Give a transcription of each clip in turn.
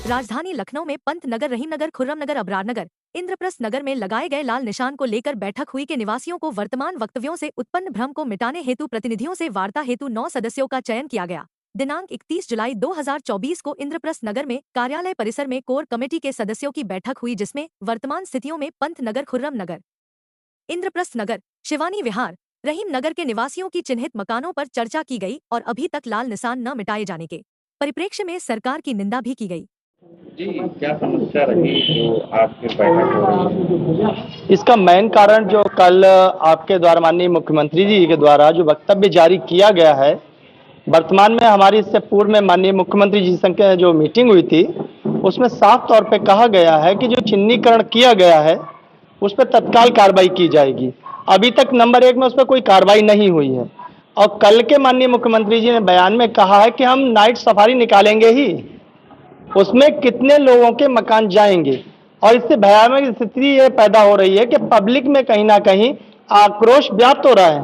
राजधानी लखनऊ में पंत नगर, रहीम नगर, खुर्रम नगर, अबरार नगर, इंद्रप्रस्थ नगर में लगाए गए लाल निशान को लेकर बैठक हुई के निवासियों को वर्तमान वक्तव्यों से उत्पन्न भ्रम को मिटाने हेतु प्रतिनिधियों से वार्ता हेतु 9 सदस्यों का चयन किया गया। दिनांक 31 जुलाई 2024 को इंद्रप्रस्थ नगर में कार्यालय परिसर में कोर कमेटी के सदस्यों की बैठक हुई, जिसमें वर्तमान स्थितियों में पंत नगर, खुर्रम नगर, इंद्रप्रस्थ नगर, शिवानी विहार, रहीम नगर के निवासियों की चिन्हित मकानों पर चर्चा की गई और अभी तक लाल निशान न मिटाए जाने के परिप्रेक्ष्य में सरकार की निंदा भी की गई। जी, क्या समस्या रही जो आपके बैठक हो रही है? इसका मेन कारण जो कल आपके द्वारा माननीय मुख्यमंत्री जी के द्वारा जो वक्तव्य जारी किया गया है, वर्तमान में हमारी इससे पूर्व में माननीय मुख्यमंत्री जी संग जो मीटिंग हुई थी, उसमें साफ तौर पे कहा गया है कि जो चिन्हीकरण किया गया है उस पर तत्काल कार्रवाई की जाएगी। अभी तक नंबर 1 में उस पर कोई कार्रवाई नहीं हुई है और कल के माननीय मुख्यमंत्री जी ने बयान में कहा है कि हम नाइट सफारी निकालेंगे ही, उसमें कितने लोगों के मकान जाएंगे। और इससे भयावह स्थिति ये पैदा हो रही है कि पब्लिक में कहीं ना कहीं आक्रोश व्याप्त हो रहा है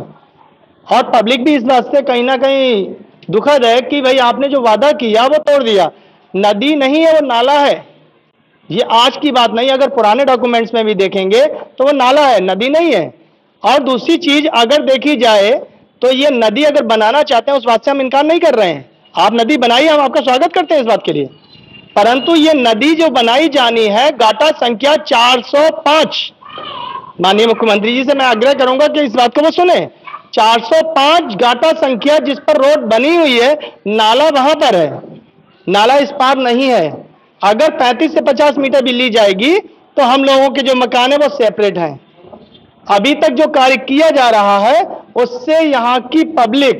और पब्लिक भी इस बात से कहीं ना कहीं दुखद है कि भाई आपने जो वादा किया वो तोड़ दिया। नदी नहीं है, वो नाला है। ये आज की बात नहीं, अगर पुराने डॉक्यूमेंट्स में भी देखेंगे तो वो नाला है, नदी नहीं है। और दूसरी चीज अगर देखी जाए तो ये नदी अगर बनाना चाहते हैं उस बात से हम इनकार नहीं कर रहे हैं, आप नदी बनाइए, हम आपका स्वागत करते हैं इस बात के लिए। परंतु ये नदी जो बनाई जानी है गाटा संख्या 405, माननीय मुख्यमंत्री जी से मैं आग्रह करूंगा कि इस बात को वो सुने। 405 गाटा संख्या जिस पर रोड बनी हुई है, नाला वहां पर है, नाला इस पार नहीं है। अगर 35 से 50 मीटर भी ली जाएगी तो हम लोगों के जो मकान है वो सेपरेट हैं। अभी तक जो कार्य किया जा रहा है उससे यहाँ की पब्लिक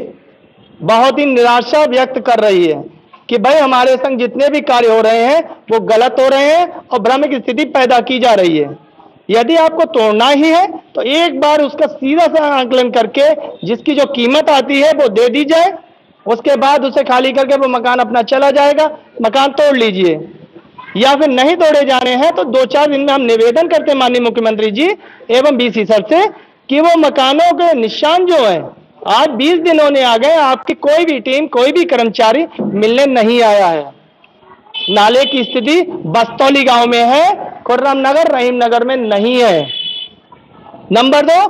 बहुत ही निराशा व्यक्त कर रही है कि भाई हमारे संग जितने भी कार्य हो रहे हैं वो गलत हो रहे हैं और भ्रम की स्थिति पैदा की जा रही है। यदि आपको तोड़ना ही है तो एक बार उसका सीधा सा आंकलन करके जिसकी जो कीमत आती है वो दे दी जाए, उसके बाद उसे खाली करके वो मकान अपना चला जाएगा, मकान तोड़ लीजिए। या फिर नहीं तोड़े जाने हैं तो 2-4 दिन में हम निवेदन करते हैं माननीय मुख्यमंत्री जी एवं बीसी सर से कि वो मकानों के निशान जो है, आज 20 दिन होने आ गए, आपकी कोई भी टीम, कोई भी कर्मचारी मिलने नहीं आया है। नाले की स्थिति बस्तौली गांव में है, खुर्रम नगर, रहीम नगर में नहीं है। नंबर 2,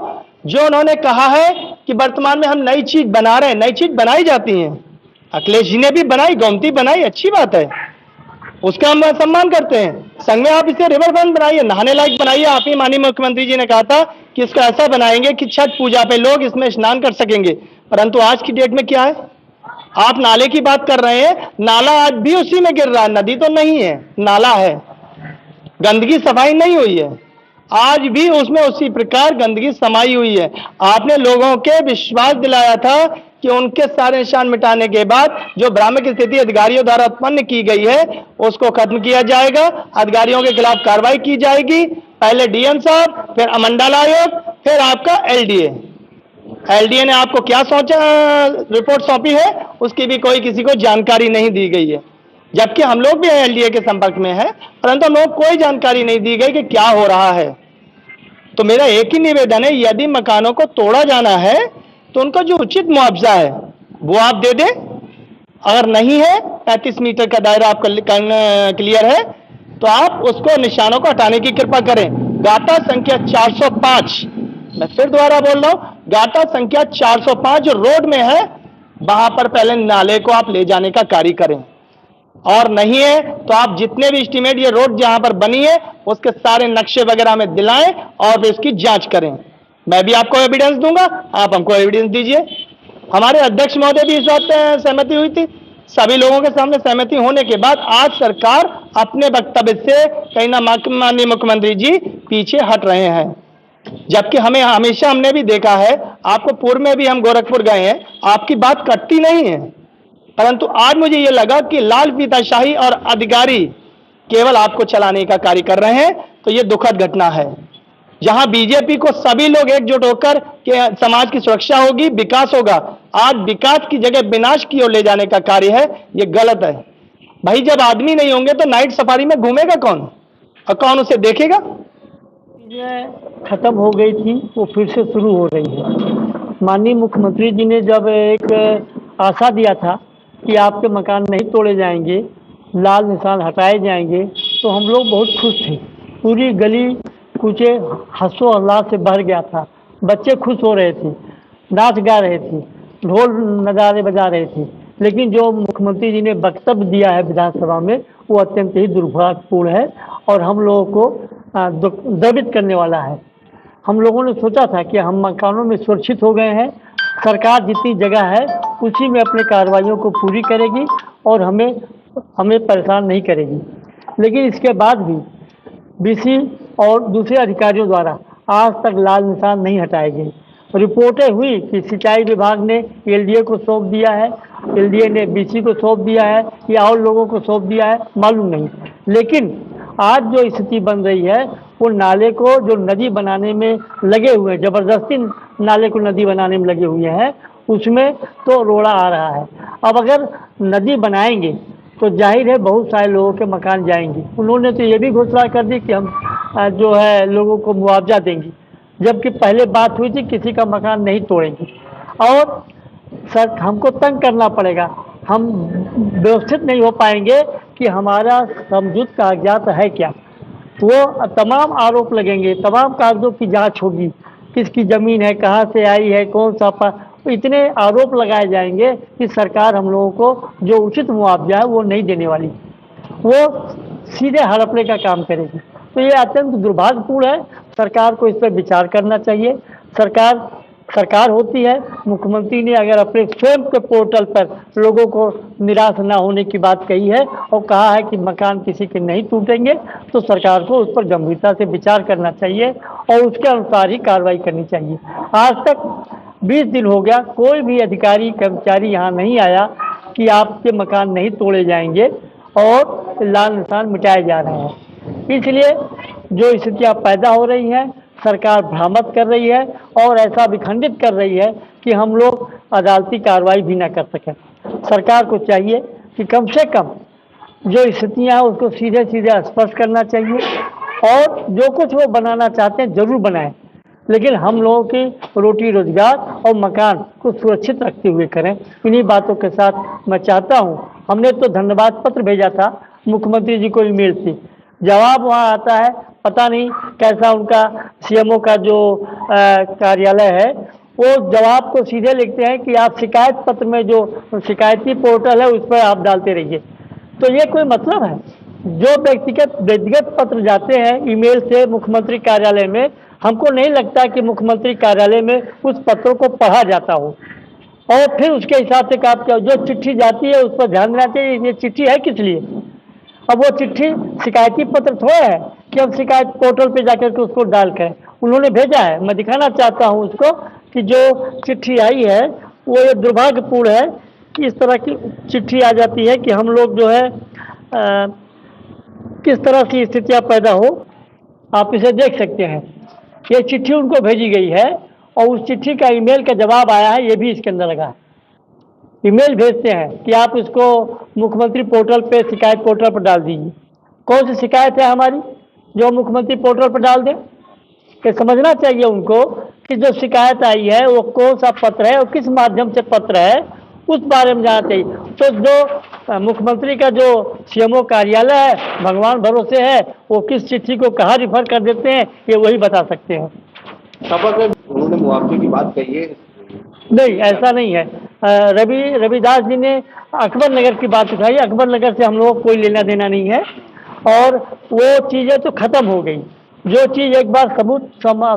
जो उन्होंने कहा है कि वर्तमान में हम नई चीज बना रहे हैं, नई चीज बनाई जाती है, अखिलेश जी ने भी बनाई, गोमती बनाई, अच्छी बात है, उसका हम सम्मान करते हैं। संग में आप इसे रिवर फ्रंट बनाइए, नहाने लायक बनाइए। आप ही माननीय मुख्यमंत्री जी ने कहा था कि इसको ऐसा बनाएंगे कि छठ पूजा पे लोग इसमें स्नान कर सकेंगे, परंतु आज की डेट में क्या है, आप नाले की बात कर रहे हैं, नाला आज भी उसी में गिर रहा है, नदी तो नहीं है, नाला है, गंदगी सफाई नहीं हुई है, आज भी उसमें उसी प्रकार गंदगी समाई हुई है। आपने लोगों के विश्वास दिलाया था कि उनके सारे निशान मिटाने के बाद जो भ्रामक स्थिति अधिकारियों द्वारा उत्पन्न की गई है उसको खत्म किया जाएगा, अधिकारियों के खिलाफ कार्रवाई की जाएगी। पहले डीएम साहब, फिर मंडल आयोग, फिर आपका एलडीए ने आपको क्या रिपोर्ट सौंपी है उसकी भी कोई किसी को जानकारी नहीं दी गई है, जबकि हम लोग भी एलडीए के संपर्क में हैं, परंतु हम लोग कोई जानकारी नहीं दी गई कि क्या हो रहा है। तो मेरा एक ही निवेदन है, यदि मकानों को तोड़ा जाना है तो उनका जो उचित मुआवजा है वो आप दे दें। अगर नहीं है, 35 मीटर का दायरा आपका क्लियर है, तो आप उसको निशानों को हटाने की कृपा करें। गाटा संख्या 405, मैं फिर दोबारा बोल रहा हूं, गाटा संख्या 405 जो रोड में है वहां पर पहले नाले को आप ले जाने का कार्य करें, और नहीं है तो आप जितने भी एस्टीमेट ये रोड जहां पर बनी है उसके सारे नक्शे वगैरह में दिलाएं और फिर इसकी जांच करें। मैं भी आपको एविडेंस दूंगा, आप हमको एविडेंस दीजिए। हमारे अध्यक्ष महोदय भी इस बात पर सहमति हुई थी, सभी लोगों के सामने सहमति होने के बाद आज सरकार अपने वक्तव्य से कहीं ना माननीय मुख्यमंत्री जी पीछे हट रहे हैं, जबकि हमें हमेशा हमने भी देखा है, आपको पूर्व में भी हम गोरखपुर गए हैं, आपकी बात कटती नहीं है, परंतु आज मुझे यह लगा कि लाल फीताशाही और अधिकारी केवल आपको चलाने का कार्य कर रहे हैं, तो यह दुखद घटना है। जहां बीजेपी को सभी लोग एकजुट होकर के समाज की सुरक्षा होगी, विकास होगा, आज विकास की जगह विनाश की ओर ले जाने का कार्य है, यह गलत है। भाई जब आदमी नहीं होंगे तो नाइट सफारी में घूमेगा कौन और कौन उसे देखेगा। चीजें खत्म हो गई थी वो फिर से शुरू हो रही है। माननीय मुख्यमंत्री जी ने जब एक आशा दिया था कि आपके मकान नहीं तोड़े जाएंगे, लाल निशान हटाए जाएंगे, तो हम लोग बहुत खुश थे। पूरी गली कूचे हर्षो उल्लास से भर गया था। बच्चे खुश हो रहे थे, नाच गा रहे थे, ढोल नगाड़े बजा रहे थे। लेकिन जो मुख्यमंत्री जी ने वक्तव्य दिया है विधानसभा में, वो अत्यंत ही दुर्भाग्यपूर्ण है और हम लोगों को द्रवित करने वाला है। हम लोगों ने सोचा था कि हम मकानों में सुरक्षित हो गए हैं, सरकार जितनी जगह है उसी में अपने कार्रवाइयों को पूरी करेगी और हमें परेशान नहीं करेगी। लेकिन इसके बाद भी बीसी और दूसरे अधिकारियों द्वारा आज तक लाल निशान नहीं हटाए गए। रिपोर्टें हुई कि सिंचाई विभाग ने एलडीए को सौंप दिया है, एलडीए ने बीसी को सौंप दिया है या और लोगों को सौंप दिया है, मालूम नहीं। लेकिन आज जो स्थिति बन रही है वो नाले को जो नदी बनाने में लगे हुए हैं, ज़बरदस्ती नाले को नदी बनाने में लगे हुए हैं, उसमें तो रोड़ा आ रहा है। अब अगर नदी बनाएंगे तो जाहिर है बहुत सारे लोगों के मकान जाएंगे। उन्होंने तो ये भी घोषणा कर दी कि हम जो है लोगों को मुआवजा देंगे, जबकि पहले बात हुई थी किसी का मकान नहीं तोड़ेंगे। और सर हमको तंग करना पड़ेगा, हम व्यवस्थित नहीं हो पाएंगे कि हमारा समझूत कागजात है क्या। वो तमाम आरोप लगेंगे, तमाम कागजों की जांच होगी, किसकी ज़मीन है, कहाँ से आई है, कौन सा इतने आरोप लगाए जाएंगे कि सरकार हम लोगों को जो उचित मुआवजा है वो नहीं देने वाली, वो सीधे हड़पने का काम करेगी। तो ये अत्यंत दुर्भाग्यपूर्ण है। सरकार को इस पर विचार करना चाहिए। सरकार होती है, मुख्यमंत्री ने अगर अपने स्वयं के पोर्टल पर लोगों को निराश ना होने की बात कही है और कहा है कि मकान किसी के नहीं टूटेंगे, तो सरकार को उस पर गंभीरता से विचार करना चाहिए और उसके अनुसार ही कार्रवाई करनी चाहिए। आज तक 20 दिन हो गया, कोई भी अधिकारी कर्मचारी यहाँ नहीं आया कि आपके मकान नहीं तोड़े जाएंगे और लाल निशान मिटाए जा रहे हैं। इसलिए जो स्थितियाँ पैदा हो रही हैं, सरकार भ्रामक कर रही है और ऐसा विखंडित कर रही है कि हम लोग अदालती कार्रवाई भी ना कर सकें। सरकार को चाहिए कि कम से कम जो स्थितियाँ हैं उसको सीधे सीधे स्पष्ट करना चाहिए और जो कुछ वो बनाना चाहते हैं ज़रूर बनाएं, लेकिन हम लोगों की रोटी रोजगार और मकान को सुरक्षित रखते हुए करें। इन्हीं बातों के साथ मैं चाहता हूँ, हमने तो धन्यवाद पत्र भेजा था मुख्यमंत्री जी को ईमेल से, जवाब वहाँ आता है पता नहीं कैसा। उनका सीएमओ का जो कार्यालय है वो जवाब को सीधे लिखते हैं कि आप शिकायत पत्र में जो शिकायती पोर्टल है उस पर आप डालते रहिए। तो ये कोई मतलब है? जो व्यक्तिगत पत्र जाते हैं ईमेल से मुख्यमंत्री कार्यालय में, हमको नहीं लगता कि मुख्यमंत्री कार्यालय में उस पत्रों को पढ़ा जाता हो और फिर उसके हिसाब से काम किया। जो चिट्ठी जाती है उस पर ध्यान देना चाहिए, ये चिट्ठी है किस लिए। अब वो चिट्ठी शिकायती पत्र थोड़ा है कि हम शिकायत पोर्टल पे जाकर के उसको डाल करें। उन्होंने भेजा है, मैं दिखाना चाहता हूँ उसको कि जो चिट्ठी आई है वो ये दुर्भाग्यपूर्ण है कि इस तरह की चिट्ठी आ जाती है कि हम लोग जो है किस तरह की स्थितियाँ पैदा हो, आप इसे देख सकते हैं। ये चिट्ठी उनको भेजी गई है और उस चिट्ठी का ईमेल का जवाब आया है, ये भी इसके अंदर लगा है। ईमेल भेजते हैं कि आप इसको मुख्यमंत्री पोर्टल पे शिकायत पोर्टल पर डाल दीजिए। कौन सी शिकायत है हमारी जो मुख्यमंत्री पोर्टल पर डाल दें? कि समझना चाहिए उनको कि जो शिकायत आई है वो कौन सा पत्र है और किस माध्यम से पत्र है, उस बारे में जानना चाहिए। तो जो मुख्यमंत्री का जो सीएमओ कार्यालय है, भगवान भरोसे है, वो किस चिट्ठी को कहाँ रिफर कर देते हैं ये वही बता सकते हैं। उन्होंने मुआवजे की बात कही है? नहीं, ऐसा नहीं है। रविदास जी ने अकबर नगर की बात उठाई। अकबर नगर से हम लोगों को कोई लेना देना नहीं है और वो चीज़ें तो ख़त्म हो गई। जो चीज़ एक बार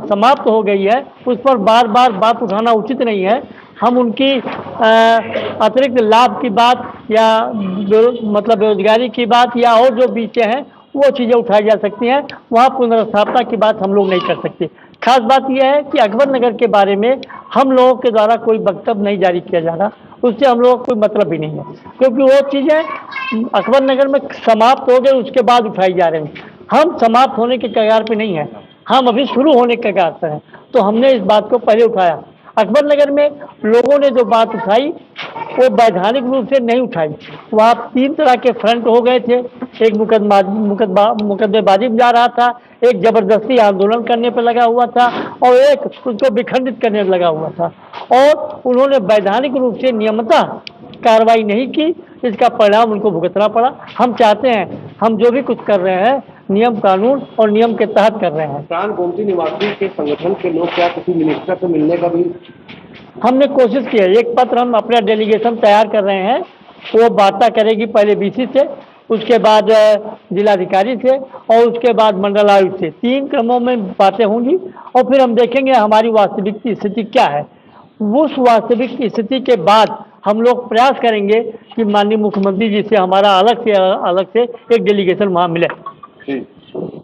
समाप्त हो गई है उस पर बार बार बात उठाना उचित नहीं है। हम उनकी अतिरिक्त लाभ की बात या मतलब बेरोजगारी की बात या और जो बीचे हैं वो चीज़ें उठाई जा सकती हैं, वहाँ पुनर्स्थापना की बात हम लोग नहीं कर सकते। खास बात यह है कि अकबर नगर के बारे में हम लोगों के द्वारा कोई वक्तव्य नहीं जारी किया जा रहा, उससे हम लोगों को कोई मतलब भी नहीं है, क्योंकि वो चीज़ें अकबर नगर में समाप्त हो गई उसके बाद उठाई जा रही हैं। हम समाप्त होने के कगार पे नहीं हैं, हम अभी शुरू होने के कगार पर हैं। तो हमने इस बात को पहले उठाया। अकबर नगर में लोगों ने जो बात उठाई वो वैधानिक रूप से नहीं उठाई। वहाँ 3 तरह के फ्रंट हो गए थे। एक मुकदमेबाजी में जा रहा था, एक जबरदस्ती आंदोलन करने पर लगा हुआ था और एक उसको विखंडित करने पर लगा हुआ था। और उन्होंने वैधानिक रूप से नियमतः कार्रवाई नहीं की, इसका परिणाम उनको भुगतना पड़ा। हम चाहते हैं हम जो भी कुछ कर रहे हैं नियम कानून और नियम के तहत कर रहे हैं। प्राण गोमती निवासी के संगठन के लोग क्या किसी मिनिस्टर से मिलने का भी हमने कोशिश की है, एक पत्र हम अपना डेलीगेशन तैयार कर रहे हैं, वो वार्ता करेगी पहले बीसी से, उसके बाद जिलाधिकारी से और उसके बाद मंडल आयुक्त से। 3 क्रमों में बातें होंगी और फिर हम देखेंगे हमारी वास्तविक स्थिति क्या है। उस वास्तविक स्थिति के बाद हम लोग प्रयास करेंगे कि माननीय मुख्यमंत्री जी से हमारा अलग से एक डेलीगेशन वहाँ मिले। जी।